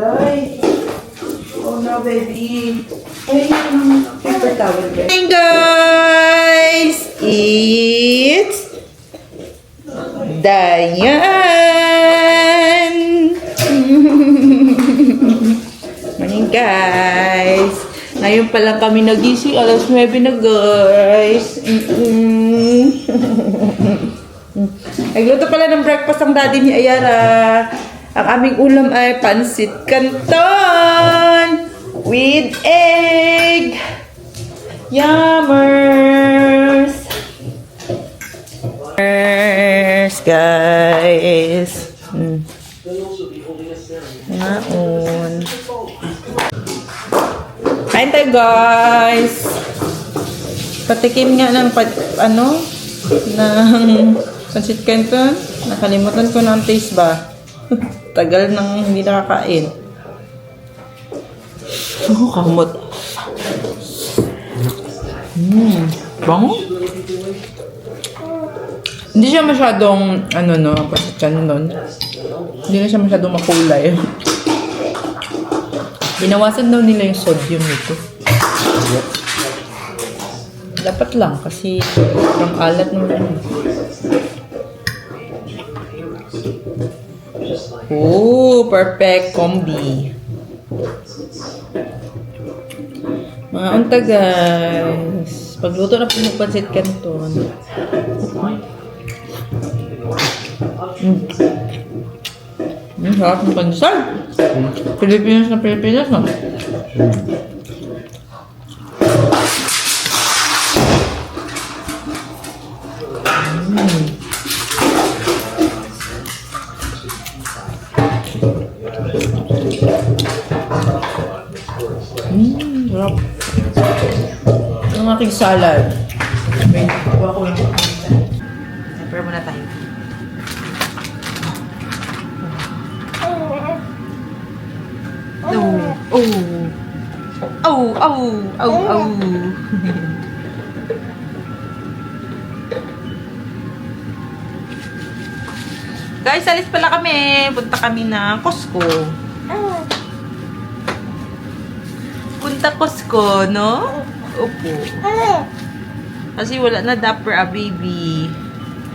guys. Oh no, baby. Ay, paper towel, guys. Hey, guys! It's Dayan! Morning, guys. Ngayon pa lang kami nagising. Alas 9 na, guys. Nagluto pala ng breakfast ang daddy ni Ayara. Ang aming ulam ay pansit canton with egg. Yummers! Yummers, guys. Ngaon. Kain tayo, guys. Patikim nga ng ng pansit canton. Nakalimutan ko na ang taste ba. Tagal nang hindi nakakain. Oh, kamot. Bango. Hindi siya masyadong, pansit canton. Hindi na siya masyadong makulay. Binawasan daw nila yung sodium nito. Dapat lang kasi ang alat ng Oh, perfect combi. Mga unta, guys. Pagluto na po ng pansit canton. Sarap ng pandesal. Pilipinas na Pilipinas, no? Sarap. Ang aking salad. Wait, kuha ko lang. Pepper muna tayo. Oh. Guys, alis pala kami. Punta kami ng Costco. Punta Costco, no? Opo. Kasi wala na diaper, baby.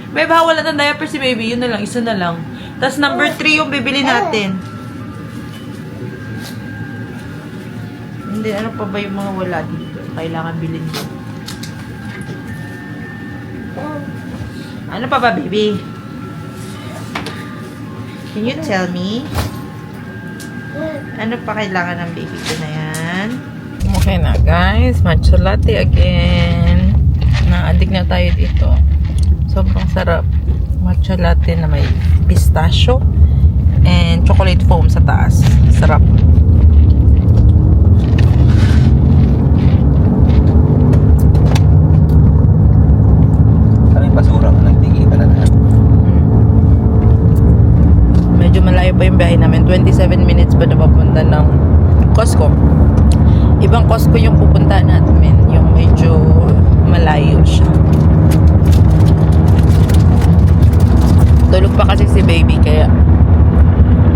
Babe, wala na diaper si baby. Yun na lang, isa na lang. Tapos number 3 yung bibili natin. Hindi, ano pa ba yung mga wala dito? Kailangan bilhin ko. Ano pa ba, baby? Can you tell me? Ano pa kailangan ng baby ko na yan? Okay na, guys. Matcha latte again. Na-addict na tayo dito. Sobrang sarap. Matcha latte na may pistachio and chocolate foam sa taas. Sarap. Basura ko nagtigi pa na lahat. Medyo malayo pa yung biyahe namin. 27 minutes pa na papunta ng Costco. Ibang Costco yung pupuntahan natin. Yung medyo malayo siya. Tulog pa kasi si baby kaya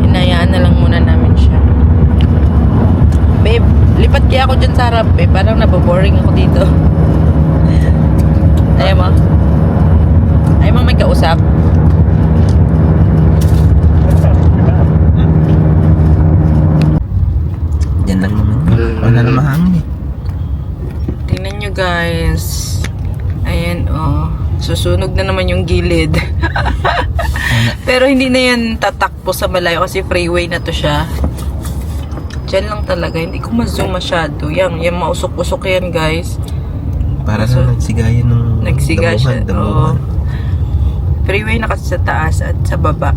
hinayaan na lang muna namin siya. Babe, lipat kaya ako dyan sa harap eh. Parang naboboring ako dito. Ayaw mo? Ayaw mo may kausap? Diyan lang naman. Wala na mahangin eh. Tingnan nyo, guys. Ayan, oh. Susunog na naman yung gilid. Pero hindi na yan tatakbo sa malayo kasi freeway na to siya. Diyan lang talaga. Hindi ko ma-zoom masyado. Yan mausok-usok yan, guys. Para sa nagsigayan ng Nagsiga siya. damuhan. Freeway na kasi sa taas at sa baba.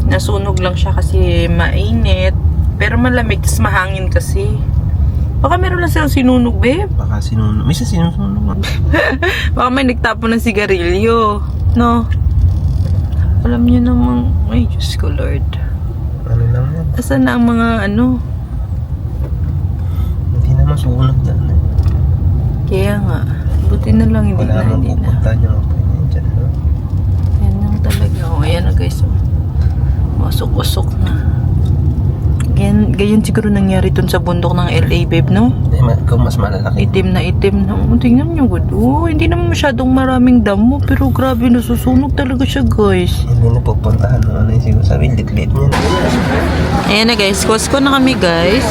Nasunog lang siya kasi mainit. Pero malamig, tas mahangin kasi. Baka meron lang silang sinunog, babe. Baka sinunog. May sinunog. Baka may nagtapon ng sigarilyo. No? Alam niyo namang, ay Diyos ko Lord. Ano lang yan? Asan na ang mga Hindi naman sunog dyan. Kaya nga. Buti na lang hindi Wala na. naman pupunta nyo. Dyan, no? Yan lang talaga. O, ayan na guys. Masok-usok na. Ganyan siguro nangyari dun sa bundok ng LA, babe, no? Kung mas malalaki. Itim na itim. No? Tingnan nyo, good. Oh, hindi naman masyadong maraming damo, pero grabe, nasusunog talaga siya, guys. Hindi na pupuntahan mo. Ano yung siguro sabi, lit-lit niya. Ayan na, guys. Costco na kami, guys.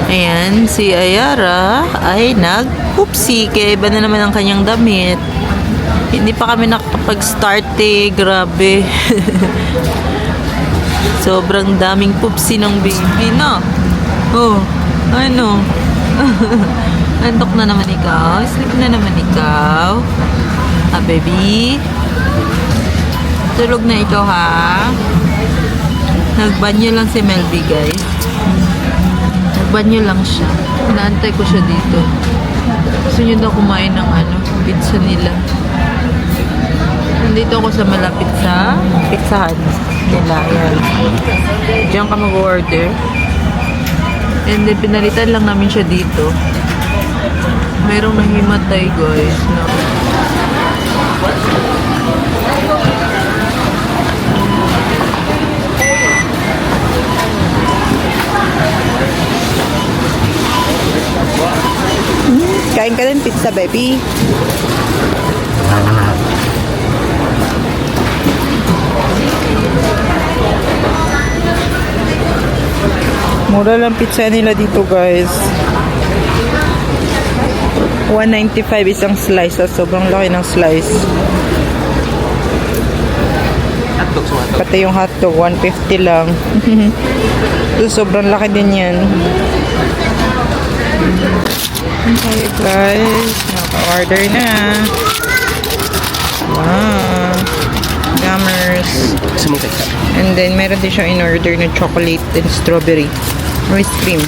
Ayan, si Ayara ay nag-oopsie. Kaya iba na naman ang kanyang damit. Hindi pa kami nakapag-start eh. Grabe. Sobrang daming poopsie ng baby, no? Oh, ano? Antok na naman ikaw? Sleep na naman ikaw? Ah, baby? Tulog na ikaw, ha? Nagbanyo lang si Melby, guys. Nagbanyo lang siya. Inaantay ko siya dito. Gusto niyo daw kumain ng pizza nila. Nandito ako sa malapit sa pizzahan nila. Ayan. Diyan ka mag-order. And then, pinalitan lang namin siya dito. Mayroong nahimatay, guys. No? Kain ka din pizza, baby. Mura lang pizza nila dito, guys. 195 isang slice. Sobrang laki ng slice. Hotdog sa Pati yung hotdog, 150 lang. So, sobrang laki din yan. Okay, guys. Naka-order na. Wow. Gummers. And then, meron din siyang in-order na chocolate and strawberry. Ice cream.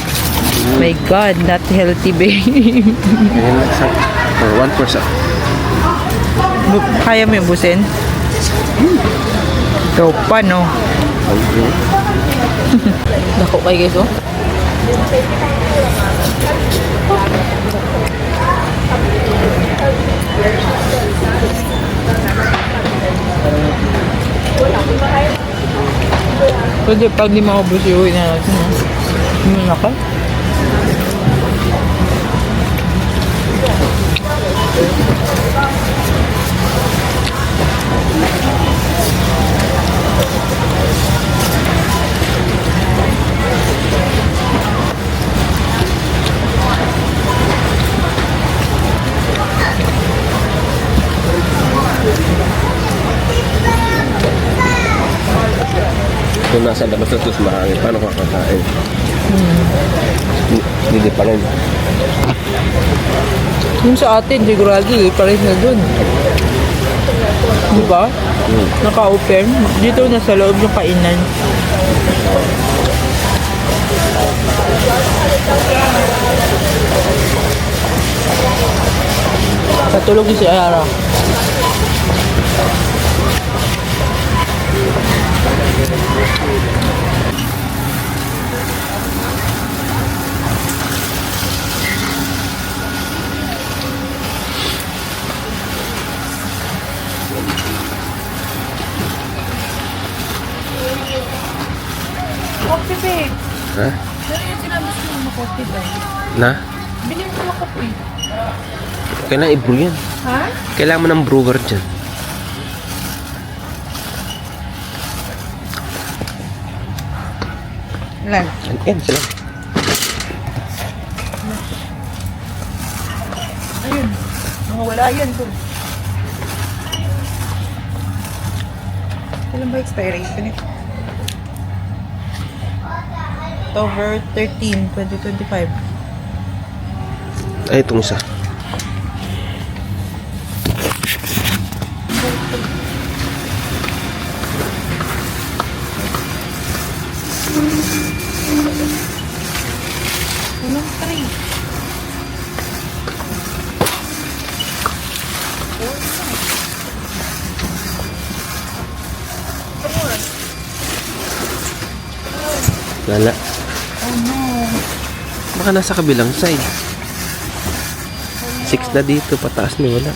My God, not healthy, babe. Or 1%. Kaya mo yung busin? Ikaw pa, no? Dako kayo, guys, oh. Pwede pag di maubos yung uwi na natin, ha? Ano na ka? Kung nasa labas na ito, marami. Paano kakakain? Hindi pa rin. Yung sa atin, sigurado, pares na dun. Diba? Naka-open. Dito na sa loob yung kainan. Patulog din si Ayara. Coffee, babe. Ha? Ano yung sinabi ko ng coffee, babe? Na? Bilhin ko ng coffee. Kailangan i-brew yan. Ha? Kailangan mo ng brewer dyan. Ilan? Yan sila. Ayun. Wala yan doon. Kailan ba expiration ito? October 13, 2025. Ay, itong isa. Walang tray. Lala. Oh no. Baka nasa kabilang side. 6 na dito, pataas ni wala.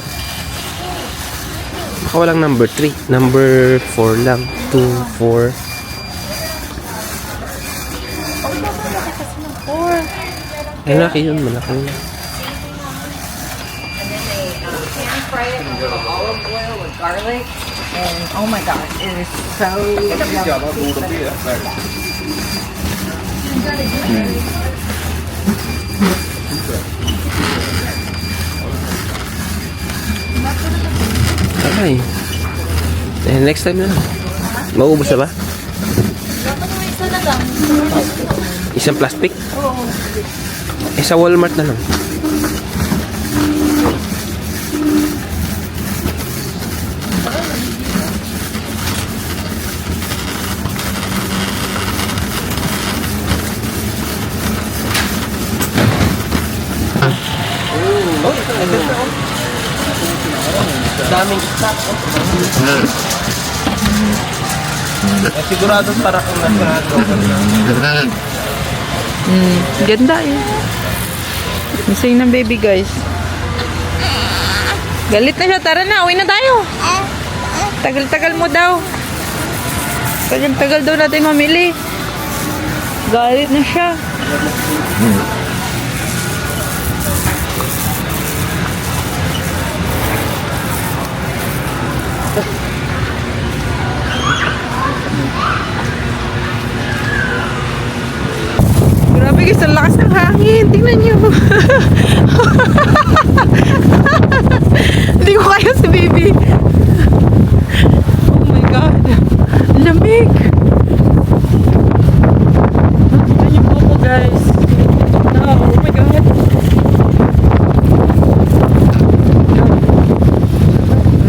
Baka walang number 3. Number 4 lang. 2, 4. Malaki yun, malaki yun. And then they pan fry it with olive oil with garlic. And oh my god, it is so Ay. Next time na lang. Mauubos na ba? Isang plastic? Oo. Sa Walmart na lang. Daming stock. Sigurado para kung nasa Ganda eh. Missing ng baby guys. Galit na siya. Tara na, uwi na tayo. Tagal-tagal mo daw. Tagal-tagal daw natin mamili. Galit na siya. Grabe guys, ang lakas ng hangin. Tingnan nyo. Hindi ko kaya si baby. Oh my god. Lamig. Tingnan nyo po ko guys. No, oh my god.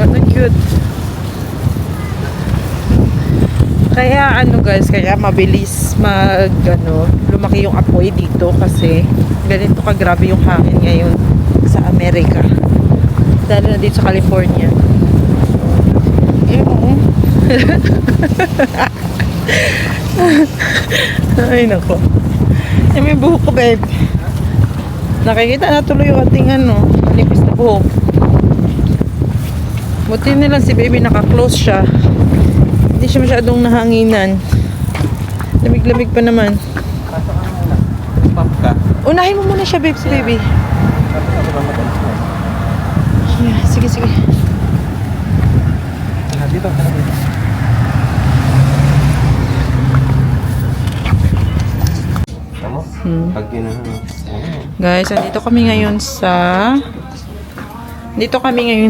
Not cute. Kaya ano guys, kaya mabilis lumaki yung apoy dito kasi ganito kagrabe yung hangin ngayon sa Amerika. Lalo na dito sa California. Ay nako. May buhok ko babe. Nakikita na tuloy yung ating manipis na buhok. Buti na lang si baby naka-close siya. Hindi siya masyadong nahanginan. Lamig-lamig pa naman. Pop ka. Unahin mo muna siya, babe, si baby. Yeah, sige, sige. Dito. Tama? Pag Guys, dito kami ngayon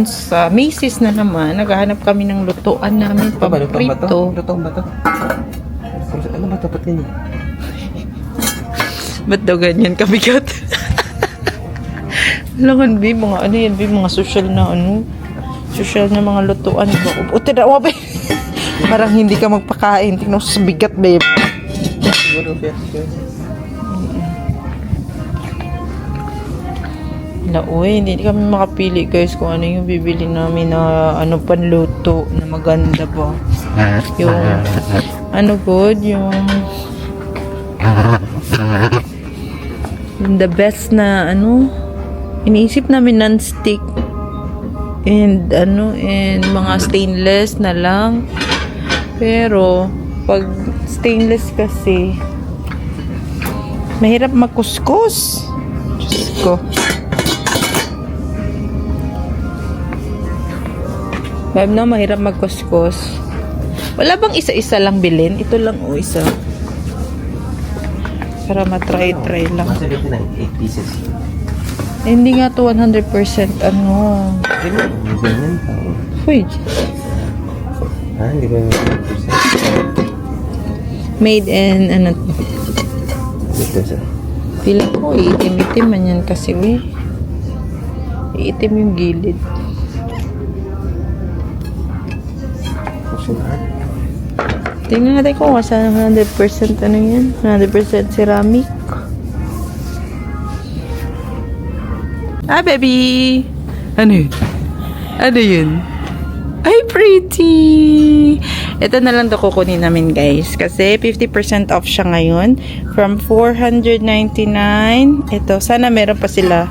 sa Macy's na naman. Naghahanap kami ng lutuan namin paborito. Lutong ba to? Ano ba tapat ninyo? Ba't daw ganyan kabigat? Langan, babe, mga ano yan, babe, mga social na mga lutuan. O, tira, babe. Parang hindi ka magpakain. Tingnan mo sa bigat, babe. Siguro, Uy, hindi kami makapili guys kung ano yung bibili namin na panluto na maganda ba. Yung yung the best na iniisip namin non-stick and mga stainless na lang. Pero pag stainless kasi mahirap magkuskus. Diyos ko. Babe, no, mahirap magkuskus. Wala bang isa-isa lang bilhin? Ito lang o isa. Para matry lang. Masabit na 8 pieces. Eh, hindi nga to 100% Ganyan tao. Uy, Hindi ba yung 100%? made in Dito sa... Pila ko, iitim-itim man yan kasi, iitim yung gilid. Tingnan natin kung saan 100% yan. 100% ceramic. Baby! Ano yun? Ano yun? Ay, pretty! Ito na lang kukunin namin, guys. Kasi 50% off siya ngayon. From $499. Ito, sana meron pa sila.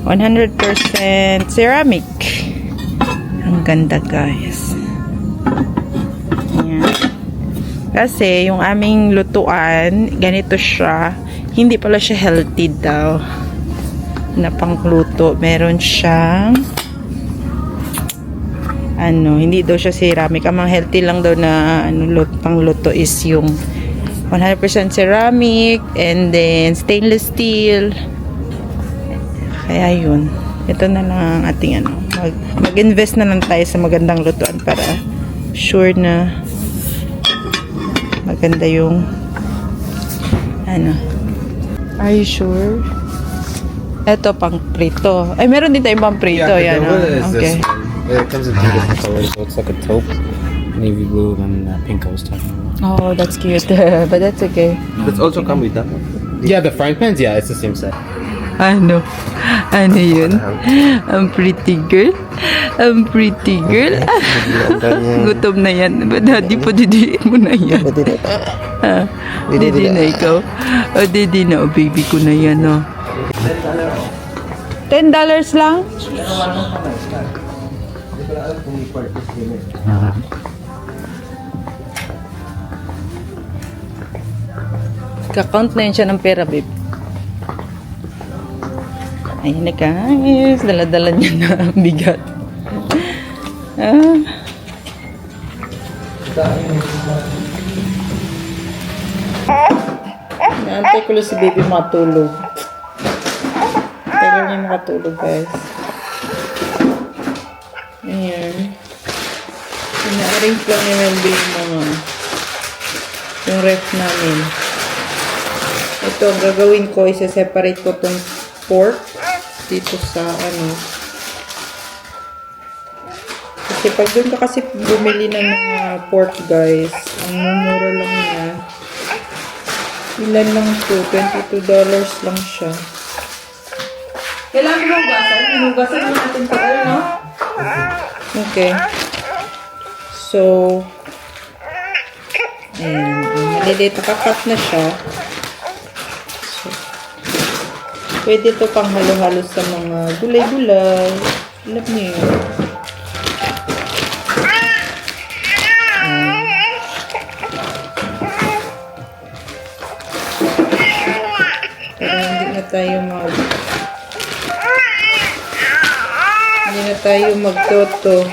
100% ceramic. Ang ganda, guys. Yan. Kasi yung aming lutuan, ganito siya. hindi pala siya healthy daw na pangluto. Meron siyang hindi daw siya ceramic. Ang mga healthy lang daw na pangluto is yung 100% ceramic and then stainless steel. Kaya yun. Ito na lang ang ating mag-invest na lang tayo sa magandang lutuan para sure na maganda yung Are you sure? Ito pang prito. Ay, meron din tayong pang prito. Yeah, Yan. the Nova is Okay. this one. It comes in two different colors, so it's like a taupe, navy blue, and pink I was talking about. Oh, that's cute. But that's okay. It's also come with that one. Yeah, the frying pans, yeah, it's the same set. Ano yun? Ang pretty girl. Ang pretty girl. Gutom na yan. Daddy, padidiin mo na yan. Didi na ikaw. O, didi na. O, baby ko na yan, o. $10 lang? Kakount na yun siya ng pera, babe. Ayun na guys. Dala-dala niya na ang bigat. Naantay ko lang si baby matulog. Tagal niya makatulog, guys. Ayan. Ina-arrange lang ni Melby yung ref namin. Ito, ang gagawin ko, isa-separate ko tong pork dito sa kasi pag doon ka kasi bumili ng mga pork, guys, ang mumura lang niya. Ilan lang to? $22 lang siya. Kailangan mo hugasan? Hinugasan mo natin pa no? Okay. So, ayan. Maliliit. Nakakat na siya. So, pwede ito pang halo-halo sa mga gulay-gulay. Alam niyo yun. Hindi na tayo magtoto.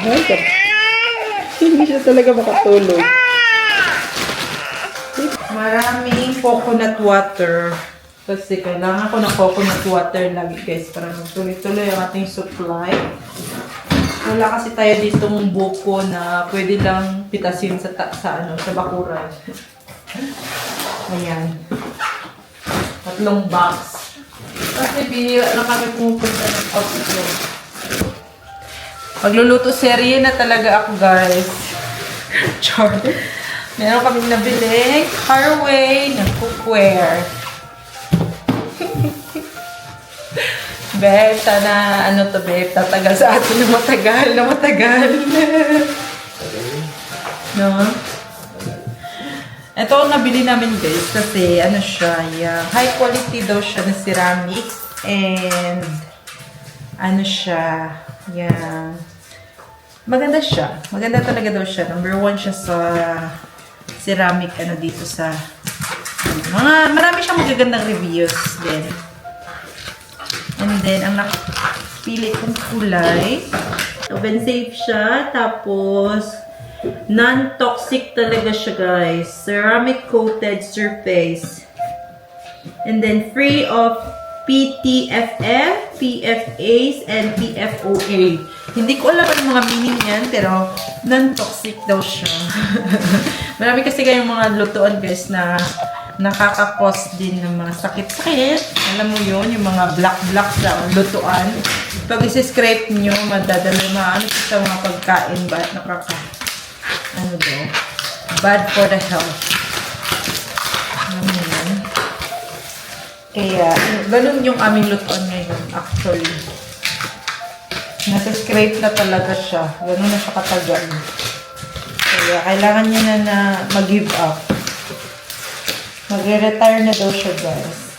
Hindi siya talaga makatulog. Maraming coconut water. Kasi kailangan ko ng coconut water lagi, guys, para magtuloy-tuloy ang ating supply. Wala kasi tayo ditong buko na pwede lang pitasin sa bakuran. Ayan. 3 box. Kasi bihira na kami pumupunta ng outflow. Magluluto serye na talaga ako, guys. Char. Meron kaming nabili Carway ng cookware. Beb, sana Beb, tatagal sa atin na matagal. No? Ito ang nabili namin, guys, kasi siya, high quality daw siya na ceramic and siya, maganda siya. Maganda talaga daw siya. Number 1 siya sa ceramic dito sa marami siyang magagandang reviews din. And then, ang napili kong kulay, oven safe siya, tapos non-toxic talaga siya, guys. Ceramic coated surface. And then free of PTFF, PFAs, and PFOA. Hindi ko alam ang mga meaning yan, pero non-toxic daw siya. Marami kasi kayong mga lutuan, guys, na nakaka-cause din ng mga sakit-sakit. Alam mo yun, yung mga black sa lutuan. Pag isi-scrape nyo, madadala sa mga pagkain, ba't bad for the health. Alam mo yun. Kaya, ganun yung aming lutuan ngayon, actually. Nasa-scrape na talaga siya. Ganun na siya katagal. Kaya, kailangan niya na mag-give up. Magre-retire na daw siya, guys.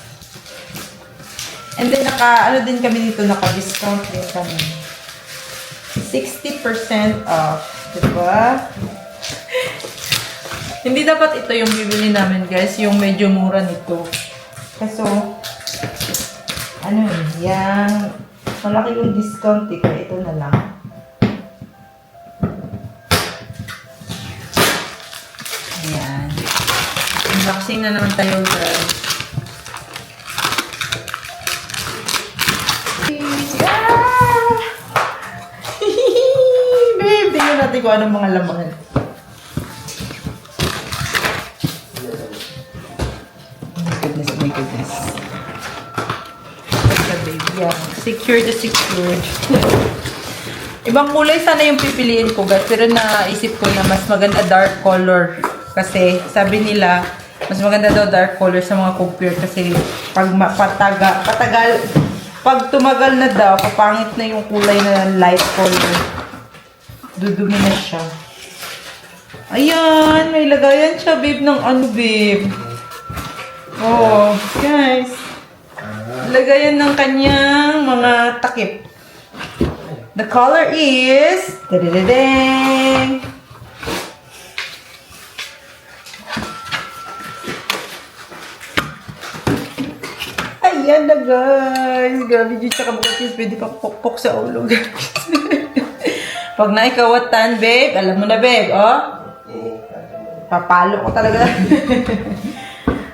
And then, din kami dito, naka-discount din kami. 60% off. Diba? Hindi dapat ito yung bibili namin, guys. Yung medyo mura nito. Kaso, ano yan, malaki yung discount eh, kaya ito na lang. Ayan. Unboxing na naman tayo, guys. Ah! Babe, tingnan natin kung anong mga laman. Oh my goodness. Basta babe, yeah. Secured to secured. Ibang kulay sana yung pipiliin ko, guys. Pero naisip ko na mas maganda dark color. Kasi sabi nila, mas maganda daw dark color sa mga computer. Kasi pag pag tumagal na daw, papangit na yung kulay na light color. Dudumi na siya. Ayan, may lagayan siya, babe, ng ano, babe. Oh, guys. Lagayan ng kanyang mga takip. The color is... Da-da-da-dang! Ayan na, guys. Grabe dito siya kabukatis. Pwede pa pokpok sa ulo, guys. Pag naikawatan, babe, alam mo na, babe, oh? Papalo ko talaga.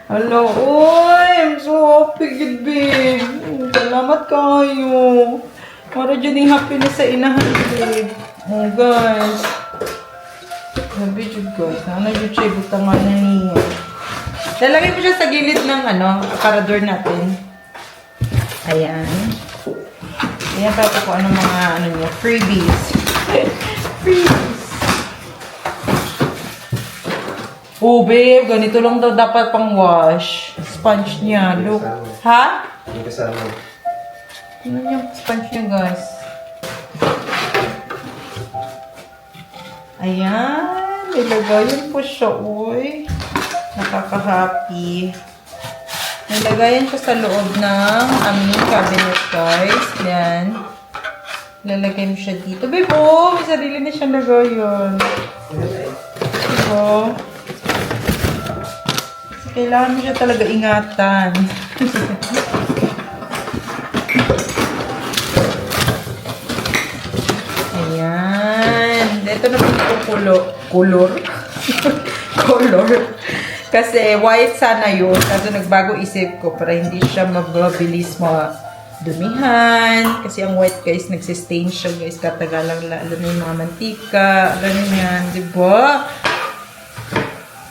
Hello, oy, I'm so happy, good, babe. Salamat kayo. Para dyan yung happiness sa inahan, babe. Oh, guys. Sabi dyan, guys. Ano dyan siya, butang nga na niya. Lalagay mo siya sa gilid ng, aparador natin. Ayan. Ayan pa po kung anong mga, niya, freebies. Freebies. Oh, babe, ganito lang daw dapat pang wash. Sponge niya, look. Ha? Yung kasama. Tingnan yung sponge niya, guys. Ayan. Nilagayan po siya, uy. Nakaka-happy. Nilagayan siya sa loob ng aming cabinet, guys. Ayan. Lalagay mo siya dito. Babe, oh, may sarili na siyang lagayan. Diba? Kasi kailangan mo siya talaga ingatan. Ayan. Ito na po yung color. Kasi white sana yun. Kaso nagbago isip ko para hindi siya mabilis dumihan. Kasi ang white, guys, nagsistain siya, guys. Katagalang lalo na yung mga mantika. Ganyan, diba?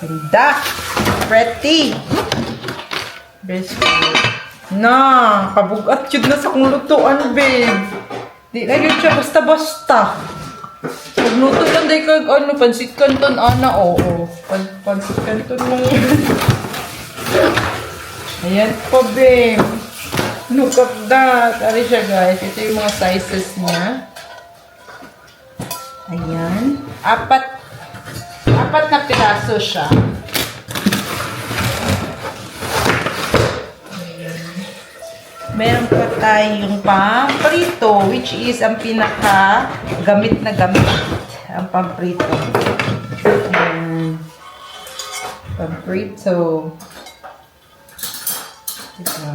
Ganda. Pretty. Best food. Na, kabugat yun na sa kong lutuan, babe. Di na yun siya basta-basta. Pagluto lang day kag pansit canton, oo. Pansit canton lang yun. Ayan pa, babe. Look at that. Ari siya, guys. Ito yung mga sizes niya. Ayan. Apat na piraso siya. Meron pa tayong pamprito, which is ang pinaka gamit na gamit. Ang pamprito. Pamprito. Diba?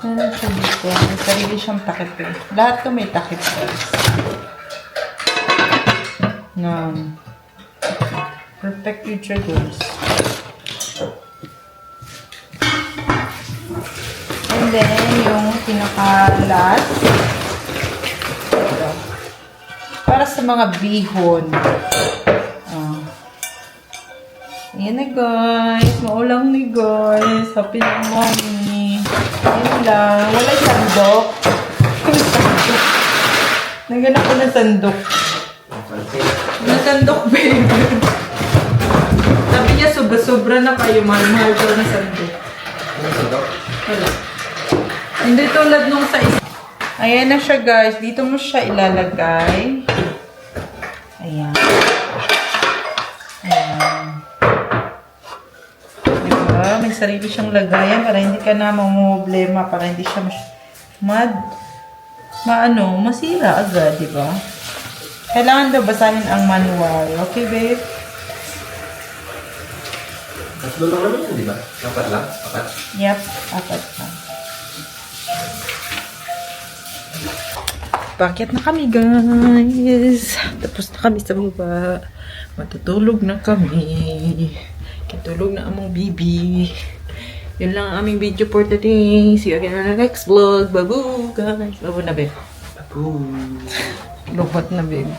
Meron siya dito. May sarili siyang takip eh. Lahat to may takip, guys. Perfect future goals. And then, yung pinaka-last. Para sa mga bihon. Ayan na, guys. Maulang ni, guys. Happy na, mommy. Ayan lang. Wala sandok. Naganap ko ng sandok. Sandok, babe. Sabi niya, sobra na kayo. Mahal-mahal ko na sandok. Wala. Hindi tulad nung sa isa. Ayan na siya, guys. Dito mo siya ilalagay. Ayan. Ayan. Diba? May sarili siyang lagayan para hindi ka na mamumblema. Para hindi siya masira agad, diba? Kailangan daw basahin ang manual. Okay, babe? Tatlo lang naman yun, di ba? Apat lang? Apat? Yep, apat na. Bakit na kami, guys? Tapos na kami sa baba. Matutulog na kami. Kitulog na among bibi. Yun lang ang aming video for today. See you again on the next vlog. Babu, guys. Babu na, babe. Babu. Lubat na, babe.